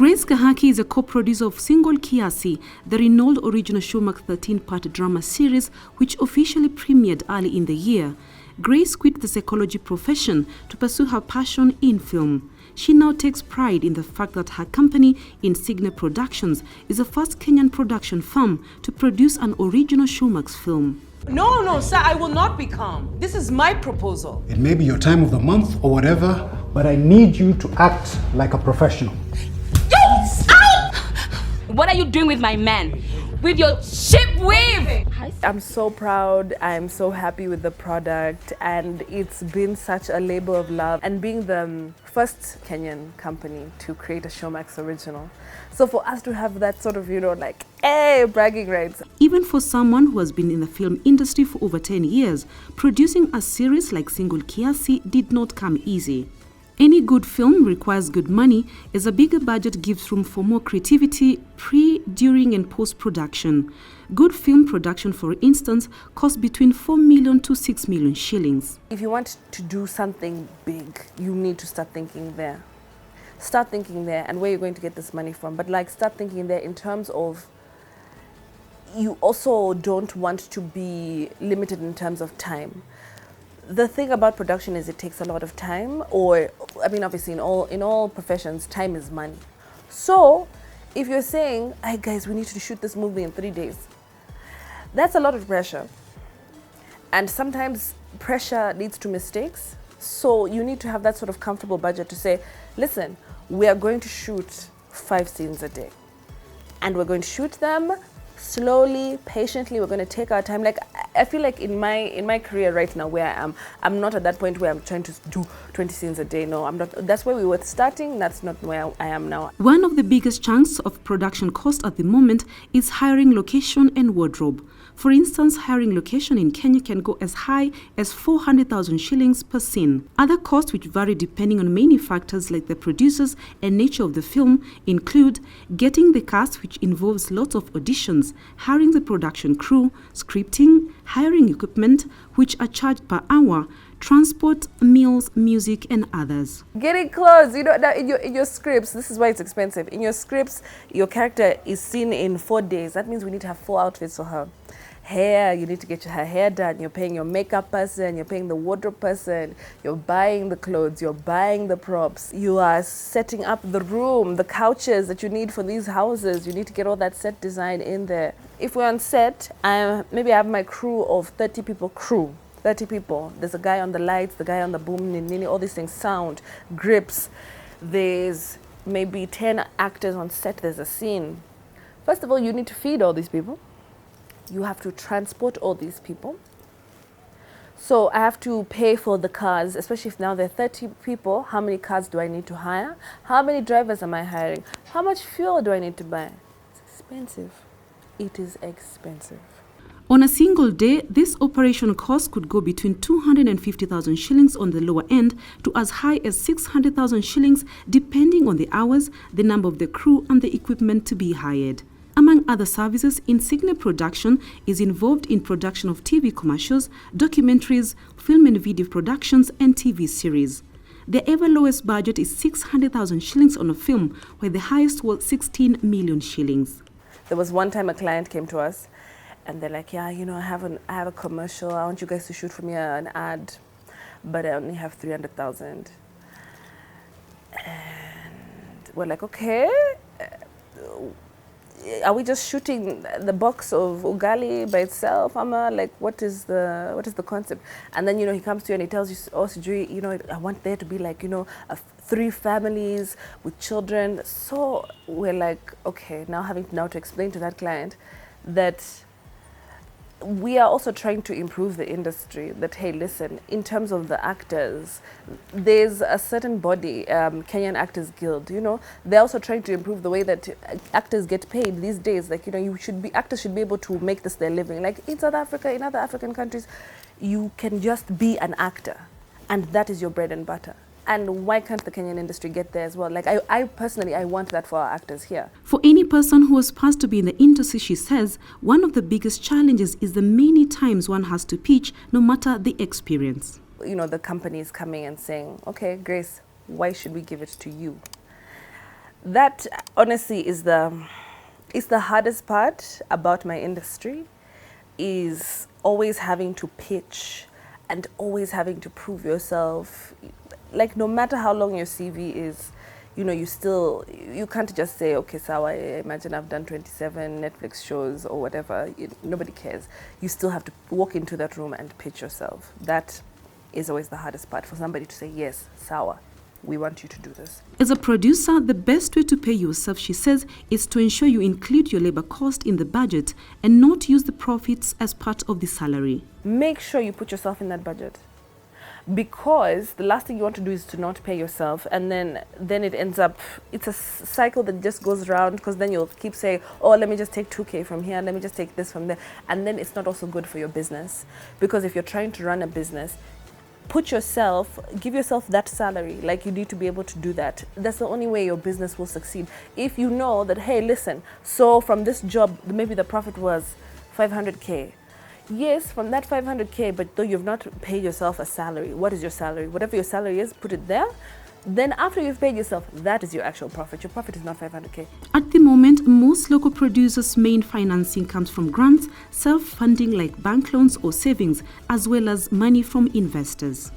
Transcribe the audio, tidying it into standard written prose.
Grace Kahaki is a co-producer of Single Kiasi, the renowned original Showmax 13-part drama series which officially premiered early in the year. Grace quit the psychology profession to pursue her passion in film. She now takes pride in the fact that her company, Insignia Productions, is the first Kenyan production firm to produce an original Showmax film. No, sir, I will not be calm. This is my proposal. It may be your time of the month or whatever, but I need you to act like a professional. What are you doing with my man? With your ship weave? I'm so proud, I'm so happy with the product, and it's been such a labor of love. And being the first Kenyan company to create a Showmax original. So for us to have that sort of, hey, bragging rights. Even for someone who has been in the film industry for over 10 years, producing a series like Single Kiasi did not come easy. Any good film requires good money, as a bigger budget gives room for more creativity pre, during and post-production. Good film production, for instance, costs between 4 million to 6 million shillings. If you want to do something big, you need to start thinking there. Start thinking there and where you're going to get this money from. But start thinking there in terms of you also don't want to be limited in terms of time. The thing about production is it takes a lot of time, obviously in all professions, time is money. So if you're saying, hey guys, we need to shoot this movie in 3 days, that's a lot of pressure. And sometimes pressure leads to mistakes. So you need to have that sort of comfortable budget to say, listen, we are going to shoot 5 scenes a day. And we're going to shoot them slowly, patiently. We're going to take our time. I feel like in my career right now where I am, I'm not at that point where I'm trying to do 20 scenes a day. No, I'm not. That's where we were starting. That's not where I am now. One of the biggest chunks of production cost at the moment is hiring location and wardrobe. For instance, hiring location in Kenya can go as high as 400,000 shillings per scene. Other costs, which vary depending on many factors like the producers and nature of the film, include getting the cast, which involves lots of auditions, hiring the production crew, scripting, hiring equipment, which are charged per hour, transport, meals, music, and others. Getting clothes, that in your scripts, this is why it's expensive. In your scripts, your character is seen in 4 days. That means we need to have 4 outfits for her. Hair, you need to get her hair done. You're paying your makeup person, you're paying the wardrobe person, you're buying the clothes, you're buying the props. You are setting up the room, the couches that you need for these houses. You need to get all that set design in there. If we're on set, maybe I have my crew of 30 people 30 people. There's a guy on the lights, the guy on the boom, all these things, sound, grips. There's maybe 10 actors on set, there's a scene. First of all, you need to feed all these people. You have to transport all these people. So I have to pay for the cars, especially if now there are 30 people. How many cars do I need to hire? How many drivers am I hiring? How much fuel do I need to buy? It's expensive. It is expensive. On a single day, this operation cost could go between 250,000 shillings on the lower end to as high as 600,000 shillings, depending on the hours, the number of the crew, and the equipment to be hired. Among other services, Insignia Production is involved in production of TV commercials, documentaries, film and video productions, and TV series. The ever lowest budget is 600,000 shillings on a film, while the highest was 16 million shillings. There was one time a client came to us and they're like, yeah, I have a commercial. I want you guys to shoot for me an ad, but I only have 300,000. And we're like, okay. Are we just shooting the box of ugali by itself? What is the concept? And then, he comes to you and he tells you, oh, Sijui, I want there to be 3 families with children. So we're like, okay, having to explain to that client that we are also trying to improve the industry, that, hey, listen, in terms of the actors, there's a certain body, Kenyan Actors Guild, they're also trying to improve the way that actors get paid these days. Actors should be able to make this their living. Like in South Africa, in other African countries, you can just be an actor, and that is your bread and butter. And why can't the Kenyan industry get there as well? I personally, I want that for our actors here. For any person who aspires to be in the industry, she says, one of the biggest challenges is the many times one has to pitch, no matter the experience. The company is coming and saying, okay, Grace, why should we give it to you? That honestly is the hardest part about my industry, is always having to pitch and always having to prove yourself. Like, no matter how long your CV is, you know, you can't just say, okay, so I imagine I've done 27 Netflix shows or whatever. Nobody cares. You still have to walk into that room and pitch yourself. That is always the hardest part, for somebody to say, yes, Sawa, we want you to do this. As a producer, the best way to pay yourself, she says, is to ensure you include your labor cost in the budget and not use the profits as part of the salary. Make sure you put yourself in that budget. Because the last thing you want to do is to not pay yourself, and then it ends up, it's a cycle that just goes around, because then you'll keep saying, oh, let me just take 2K from here, let me just take this from there, and then it's not also good for your business. Because if you're trying to run a business, give yourself that salary. Like, you need to be able to do that. That's the only way your business will succeed. If you know that, hey, listen, so from this job, maybe the profit was 500K. Yes, from that 500K, but though you've not paid yourself a salary. What is your salary? Whatever your salary is, put it there. Then after you've paid yourself, that is your actual profit. Your profit is not 500K. At the moment, most local producers' main financing comes from grants, self-funding like bank loans or savings, as well as money from investors.